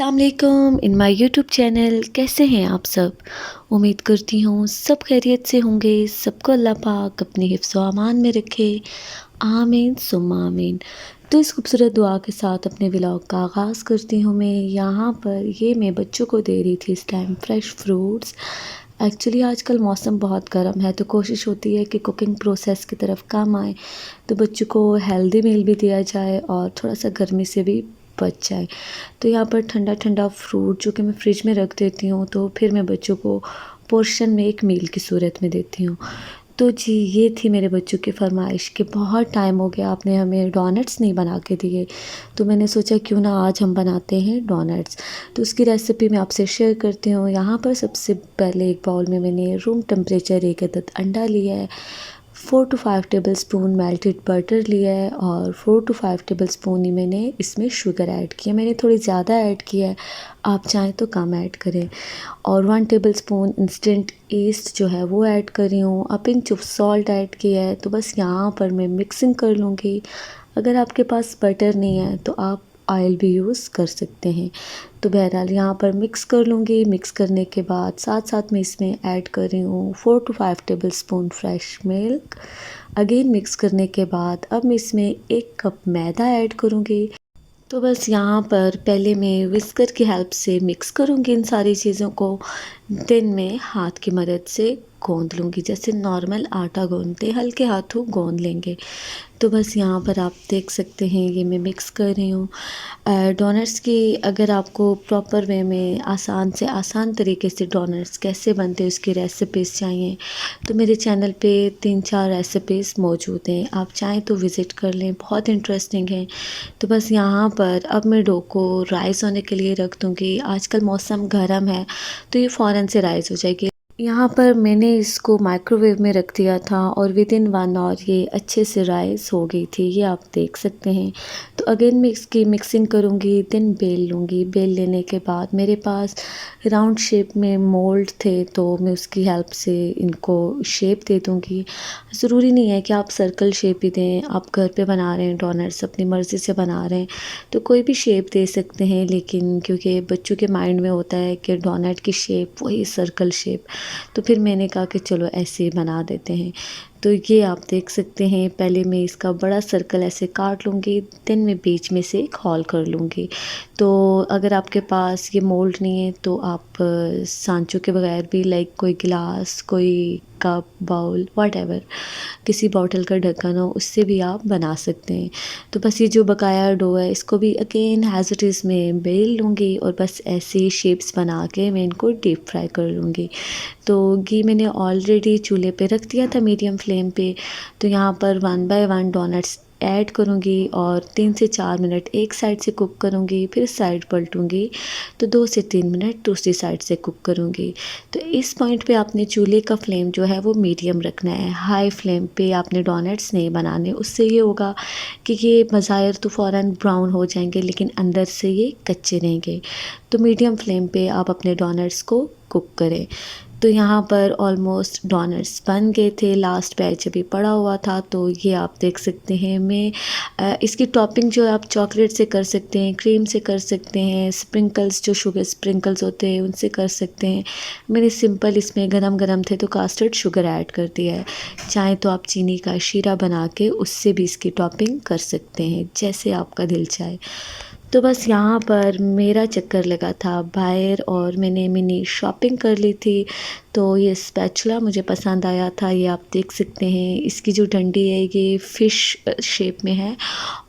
अस्सलाम वालेकुम in my YouTube channel. कैसे हैं आप सब? उम्मीद करती हूँ सब खैरियत से होंगे। सबको अल्लाह पाक अपनी हिफ्ज़ व अमान में रखे, आमीन सुम्मा आमीन। तो इस खूबसूरत दुआ के साथ अपने व्लॉग का आगाज़ करती हूँ मैं। यहाँ पर ये मैं बच्चों को दे रही थी इस टाइम फ्रेश फ्रूट्स। एक्चुअली आजकल मौसम बहुत गर्म है तो कोशिश होती है कि कुकिंग प्रोसेस की तरफ कम आए, तो बच्चों को हेल्दी मील भी दिया जाए और थोड़ा सा गर्मी से भी बच जाए। तो यहाँ पर ठंडा ठंडा फ्रूट जो कि मैं फ्रिज में रख देती हूँ, तो फिर मैं बच्चों को पोर्शन में एक मील की सूरत में देती हूँ। तो जी, ये थी मेरे बच्चों की फ़रमाइश कि बहुत टाइम हो गया आपने हमें डोनट्स नहीं बना के दिए, तो मैंने सोचा क्यों ना आज हम बनाते हैं डोनट्स। तो उसकी रेसिपी मैं आपसे शेयर करती हूँ। यहाँ पर सबसे पहले एक बाउल में मैंने रूम टेम्परेचर एक अदद अंडा लिया है, 4 टू 5 टेबलस्पून मेल्टेड बटर लिया है और 4 टू 5 टेबलस्पून ही मैंने इसमें शुगर ऐड किया। मैंने थोड़ी ज़्यादा ऐड किया है, आप चाहें तो कम ऐड करें। और 1 टेबलस्पून इंस्टेंट ईस्ट जो है वो ऐड कर रही हूँ। अब पिंच ऑफ सॉल्ट ऐड किया है। तो बस यहाँ पर मैं मिक्सिंग कर लूँगी। अगर आपके पास बटर नहीं है तो आप ऑयल भी यूज़ कर सकते हैं। तो बहरहाल यहाँ पर मिक्स कर लूँगी। मिक्स करने के बाद साथ साथ मैं इसमें ऐड कर रही हूँ 4 to 5 tablespoon fresh milk. Again mix करने के बाद अब मैं इसमें 1 कप मैदा ऐड करूँगी। तो बस यहाँ पर पहले मैं विस्कर की हेल्प से मिक्स करूँगी इन सारी चीज़ों को। देन मैं हाथ की मदद से गूँध लूँगी, जैसे नॉर्मल आटा गूँधते हल्के हाथों गूँध लेंगे। तो बस यहाँ पर आप देख सकते हैं ये मैं मिक्स कर रही हूँ। डोनट्स की अगर आपको प्रॉपर वे में आसान से आसान तरीके से डोनट्स कैसे बनते हैं उसकी रेसिपीज़ चाहिए तो मेरे चैनल पे 3-4 रेसिपीज़ मौजूद हैं, आप चाहें तो विज़िट कर लें, बहुत इंटरेस्टिंग है। तो बस यहाँ पर अब मैं डो को राइज़ होने के लिए रख दूँगी। आजकल मौसम गर्म है तो ये फ़ौरन से राइज़ हो जाएगी। यहाँ पर मैंने इसको माइक्रोवेव में रख दिया था और विदिन 1 आवर ये अच्छे से राइज़ हो गई थी, ये आप देख सकते हैं। तो अगेन मैं इसकी मिक्सिंग करूँगी, देन बेल लूँगी। बेल लेने के बाद मेरे पास राउंड शेप में मोल्ड थे तो मैं उसकी हेल्प से इनको शेप दे दूँगी। ज़रूरी नहीं है कि आप सर्कल शेप ही दें, आप घर पे बना रहे हैं डोनट्स अपनी मर्ज़ी से बना रहे हैं तो कोई भी शेप दे सकते हैं, लेकिन क्योंकि बच्चों के माइंड में होता है कि डोनट की शेप वही सर्कल शेप, तो फिर मैंने कहा कि चलो ऐसे ही बना देते हैं। तो ये आप देख सकते हैं पहले मैं इसका बड़ा सर्कल ऐसे काट लूँगी, देन मैं बीच में से एक होल कर लूँगी। तो अगर आपके पास ये मोल्ड नहीं है तो आप सांचों के बगैर भी लाइक कोई गिलास, कोई कप, बाउल व्हाटएवर किसी बॉटल का ढक्कन हो उससे भी आप बना सकते हैं। तो बस ये जो बकाया डो है इसको भी अगेन एज़ इट इज़ मैं बेल लूँगी और बस ऐसे शेप्स बना के मैं इनको डीप फ्राई कर लूँगी। तो घी मैंने ऑलरेडी चूल्हे पे रख दिया था मीडियम फ्लेम पे। तो यहाँ पर 1 बाय 1 डोनट्स ऐड करूँगी और 3 से 4 मिनट एक साइड से कुक करूँगी, फिर साइड पलटूँगी तो 2 से 3 मिनट दूसरी साइड से कुक करूँगी। तो इस पॉइंट पे आपने चूल्हे का फ्लेम जो है वो मीडियम रखना है, हाई फ्लेम पे आपने डोनट्स नहीं बनाने। उससे ये होगा कि ये बाज़ाहिर तो फ़ौरन ब्राउन हो जाएंगे लेकिन अंदर से ये कच्चे रहेंगे। तो मीडियम फ्लेम पे आप अपने डोनट्स को कुक करें। तो यहाँ पर ऑलमोस्ट डोनट्स बन गए थे, लास्ट बैच अभी पड़ा हुआ था। तो ये आप देख सकते हैं मैं इसकी टॉपिंग जो है आप चॉकलेट से कर सकते हैं, क्रीम से कर सकते हैं, स्प्रिंकल्स जो शुगर स्प्रिंकल्स होते हैं उनसे कर सकते हैं। मैंने सिंपल इसमें गरम गरम थे तो कास्टर्ड शुगर ऐड कर दिया है। चाहे तो आप चीनी का शीरा बना के उससे भी इसकी टॉपिंग कर सकते हैं, जैसे आपका दिल चाहे। तो बस यहाँ पर मेरा चक्कर लगा था बाहर और मैंने मिनी शॉपिंग कर ली थी। तो ये स्पैचुला मुझे पसंद आया था, ये आप देख सकते हैं। इसकी जो डंडी है ये फ़िश शेप में है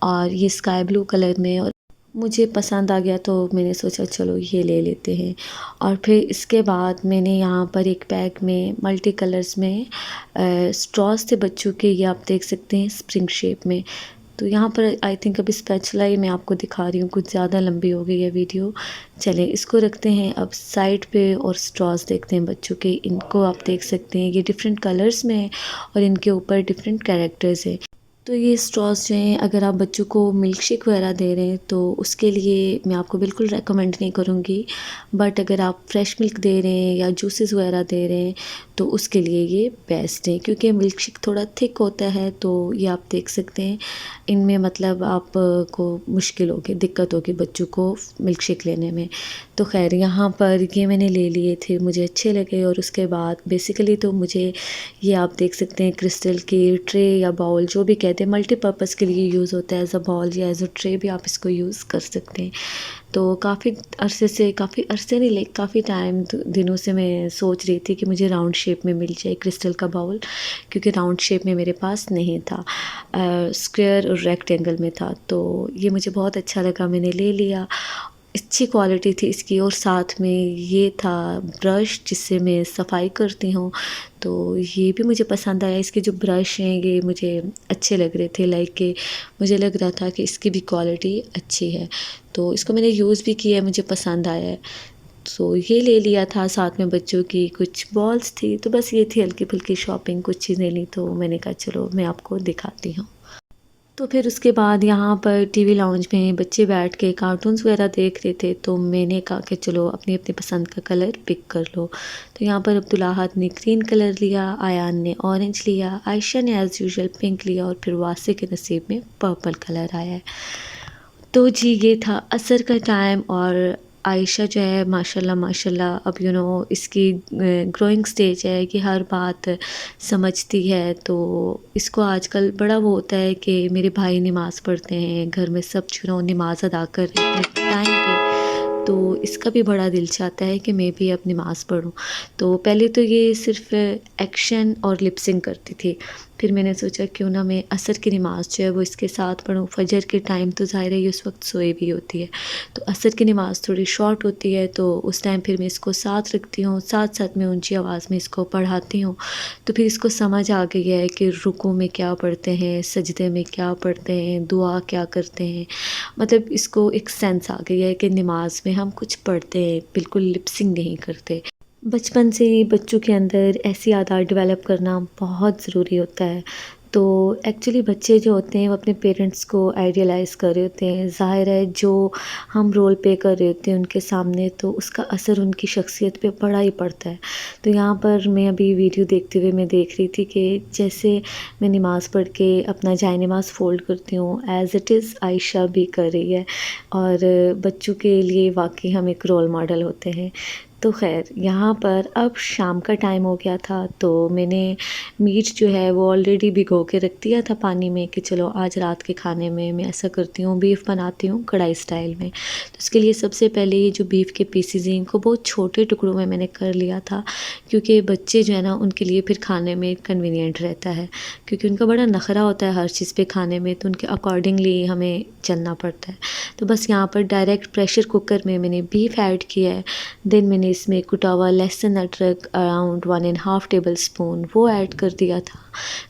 और ये स्काई ब्लू कलर में और मुझे पसंद आ गया तो मैंने सोचा चलो ये ले लेते हैं। और फिर इसके बाद मैंने यहाँ पर एक बैग में मल्टी कलर्स में स्ट्रॉस थे बच्चों के, ये आप देख सकते हैं स्प्रिंग शेप में। तो यहाँ पर आई थिंक अभी स्पैचुला ही मैं आपको दिखा रही हूँ, कुछ ज़्यादा लंबी हो गई है वीडियो। चलें इसको रखते हैं अब साइड पे और स्ट्रॉस देखते हैं बच्चों के। इनको आप देख सकते हैं ये डिफरेंट कलर्स में है और इनके ऊपर डिफरेंट कैरेक्टर्स है। तो ये स्ट्रॉस जो हैं, अगर आप बच्चों को मिल्क शेक वगैरह दे रहे हैं तो उसके लिए मैं आपको बिल्कुल रेकमेंड नहीं करूँगी। बट अगर आप फ्रेश मिल्क दे रहे हैं या जूसेस वगैरह दे रहे हैं तो उसके लिए ये बेस्ट है, क्योंकि मिल्क शेक थोड़ा थिक होता है। तो ये आप देख सकते हैं, इनमें मतलब आप को मुश्किल होगी, दिक्कत होगी बच्चों को मिल्क शेक लेने में। तो ख़ैर यहाँ पर ये मैंने ले लिए थे, मुझे अच्छे लगे। और उसके बाद बेसिकली तो मुझे ये आप देख सकते हैं क्रिस्टल की ट्रे या बाउल जो भी कहते हैं, मल्टीपर्पज़ के लिए यूज़ होता है। एज़ अ बाउल या एज़ अ ट्रे भी आप इसको यूज़ कर सकते हैं। तो काफ़ी अरसे नहीं, लाइक काफ़ी दिनों से मैं सोच रही थी कि मुझे राउंड शेप में मिल जाए क्रिस्टल का बाउल, क्योंकि राउंड शेप में मेरे पास नहीं था, स्क्वायर और रेक्टेंगल में था। तो ये मुझे बहुत अच्छा लगा, मैंने ले लिया। अच्छी क्वालिटी थी इसकी, और साथ में ये था ब्रश जिससे मैं सफाई करती हूँ। तो ये भी मुझे पसंद आया। इसके जो ब्रश हैं ये मुझे अच्छे लग रहे थे, लाइक कि मुझे लग रहा था कि इसकी भी क्वालिटी अच्छी है। तो इसको मैंने यूज़ भी किया है, मुझे पसंद आया है। तो ये ले लिया था, साथ में बच्चों की कुछ बॉल्स थी। तो बस ये थी हल्की-फुल्की शॉपिंग, कुछ चीज़ें ली तो मैंने कहा चलो मैं आपको दिखाती हूँ। तो फिर उसके बाद यहाँ पर टीवी लाउंज में बच्चे बैठ के कार्टून्स वगैरह देख रहे थे, तो मैंने कहा कि चलो अपनी अपनी पसंद का कलर पिक कर लो। तो यहाँ पर अब्दुल्लाहत ने ग्रीन कलर लिया, आयान ने ऑरेंज लिया, आयशा ने एज़ यूजुअल पिंक लिया, और फिर वासे के नसीब में पर्पल कलर आया है। तो जी ये था असर का टाइम, और आयशा जो है माशाल्लाह माशाल्लाह अब इसकी ग्रोइंग स्टेज है कि हर बात समझती है। तो इसको आजकल बड़ा वो होता है कि मेरे भाई नमाज़ पढ़ते हैं, घर में सब नमाज़ अदा कर रहे हैं अपने टाइम पे। तो इसका भी बड़ा दिल चाहता है कि मैं भी अब नमाज़ पढ़ूँ। तो पहले तो ये सिर्फ़ एक्शन और लिप सिंक करती थी। फिर मैंने सोचा क्यों ना मैं असर की नमाज़ जो है वो इसके साथ पढूँ। फ़जर के टाइम तो ज़ाहिर है ये उस वक़्त सोई भी होती है। तो असर की नमाज़ थोड़ी शॉर्ट होती है, तो उस टाइम फिर मैं इसको साथ रखती हूँ, साथ-साथ में ऊँची आवाज़ में इसको पढ़ाती हूँ। तो फिर इसको समझ आ गई है कि रुकू में क्या पढ़ते हैं, सजदे में क्या पढ़ते हैं, दुआ क्या करते हैं। मतलब इसको एक सेंस आ गई है कि नमाज़ में हम कुछ पढ़ते हैं, बिल्कुल लिप सिंक नहीं करते। बचपन से ही बच्चों के अंदर ऐसी आदत डेवलप करना बहुत ज़रूरी होता है। तो एक्चुअली बच्चे जो होते हैं वो अपने पेरेंट्स को आइडियलाइज़ कर रहे होते हैं। ज़ाहिर है जो हम रोल प्ले कर रहे होते हैं उनके सामने, तो उसका असर उनकी शख्सियत पे बड़ा ही पड़ता है। तो यहाँ पर मैं अभी वीडियो देखते हुए मैं देख रही थी कि जैसे मैं नमाज़ पढ़ के अपना जाए नमाज़ फ़ोल्ड करती हूँ, एज़ इट इज़ आयशा भी कर रही है। और बच्चों के लिए वाक़ई हम एक रोल मॉडल होते हैं। तो ख़ैर यहाँ पर अब शाम का टाइम हो गया था, तो मैंने मीट जो है वो ऑलरेडी भिगो के रख दिया था पानी में कि चलो आज रात के खाने में मैं ऐसा करती हूँ, बीफ बनाती हूँ कढ़ाई स्टाइल में। तो उसके लिए सबसे पहले ये जो बीफ के पीसेज़ हैं इनको बहुत छोटे टुकड़ों में मैंने कर लिया था, क्योंकि बच्चे जो है ना उनके लिए फिर खाने में कन्वीनियंट रहता है, क्योंकि उनका बड़ा नखरा होता है हर चीज़ पे खाने में, तो उनके अकॉर्डिंगली हमें चलना पड़ता है। तो बस यहाँ पर डायरेक्ट प्रेशर कुकर में मैंने बीफ ऐड किया है। देन मैंने इसमें कुटा हुआ लहसुन अदरक अराउंड 1½ टेबल स्पून वो ऐड कर दिया था।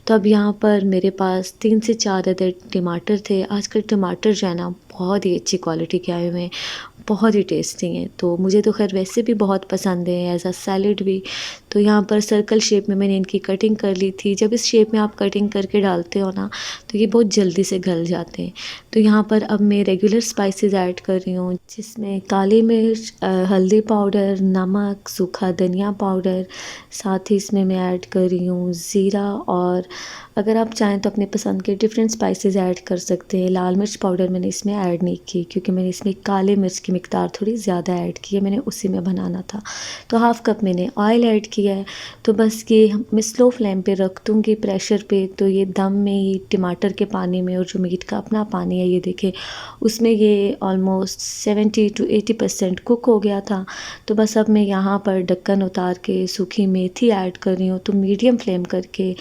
तो अब यहाँ पर मेरे पास 3 से 4 अदर टमाटर थे। आजकल टमाटर जो है ना बहुत ही अच्छी क्वालिटी के आए हुए हैं, बहुत ही टेस्टी हैं। तो मुझे तो ख़ैर वैसे भी बहुत पसंद है एज़ अ सैलेड भी। तो यहाँ पर सर्कल शेप में मैंने इनकी कटिंग कर ली थी। जब इस शेप में आप कटिंग करके डालते हो ना तो ये बहुत जल्दी से गल जाते हैं। तो यहाँ पर अब मैं रेगुलर स्पाइसेस ऐड कर रही हूँ, जिसमें काली मिर्च, हल्दी पाउडर, नमक, सूखा धनिया पाउडर, साथ ही इसमें मैं ऐड कर रही हूँ ज़ीरा, और अगर आप चाहें तो अपने पसंद के डिफरेंट स्पाइसेस ऐड कर सकते हैं। लाल मिर्च पाउडर मैंने इसमें ऐड नहीं की, क्योंकि मैंने इसमें काले मिर्च की मिकदार थोड़ी ज़्यादा ऐड की है, मैंने उसी में बनाना था। तो हाफ़ कप मैंने ऑयल ऐड किया है। तो बस ये मैं स्लो फ्लेम पे रख दूँगी प्रेशर पे, तो ये दम में ही टमाटर के पानी में और जो मीट का अपना पानी है ये देखें उसमें ये ऑलमोस्ट 70 to 80% कुक हो गया था। तो बस अब मैं यहाँ पर ढक्कन उतार के सूखी मेथी ऐड कर रही हूँ। तो मीडियम फ्लेम करके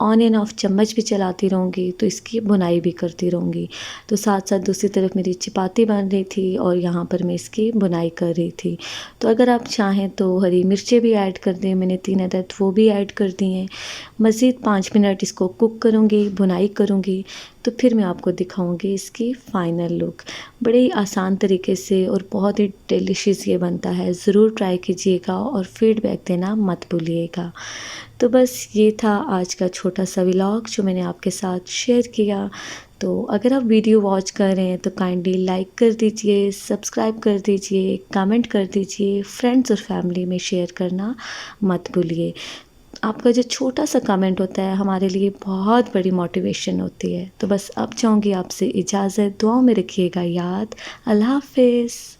ऑन एंड ऑफ चम्मच भी चलाती रहूँगी, तो इसकी बुनाई भी करती रहूँगी। तो साथ-साथ दूसरी तरफ मेरी चपाती बन रही थी और यहाँ पर मैं इसकी बुनाई कर रही थी। तो अगर आप चाहें तो हरी मिर्चें भी ऐड कर दें, मैंने 3 अदद वो भी ऐड कर दी हैं। मज़ीद 5 मिनट इसको कुक करूँगी, बुनाई करूँगी, तो फिर मैं आपको दिखाऊँगी इसकी फ़ाइनल लुक। बड़े ही आसान तरीके से और बहुत ही डिलिशियस ये बनता है, ज़रूर ट्राई कीजिएगा और फ़ीडबैक देना मत भूलिएगा। तो बस ये था आज का छोटा सा व्लॉग जो मैंने आपके साथ शेयर किया। तो अगर आप वीडियो वॉच कर रहे हैं तो काइंडली लाइक कर दीजिए, सब्सक्राइब कर दीजिए, कमेंट कर दीजिए, फ्रेंड्स और फैमिली में शेयर करना मत भूलिए। आपका जो छोटा सा कमेंट होता है हमारे लिए बहुत बड़ी मोटिवेशन होती है। तो बस अब चाहूँगी आपसे इजाज़त, दुआओं में रखिएगा याद। अल्लाह हाफ़िज़।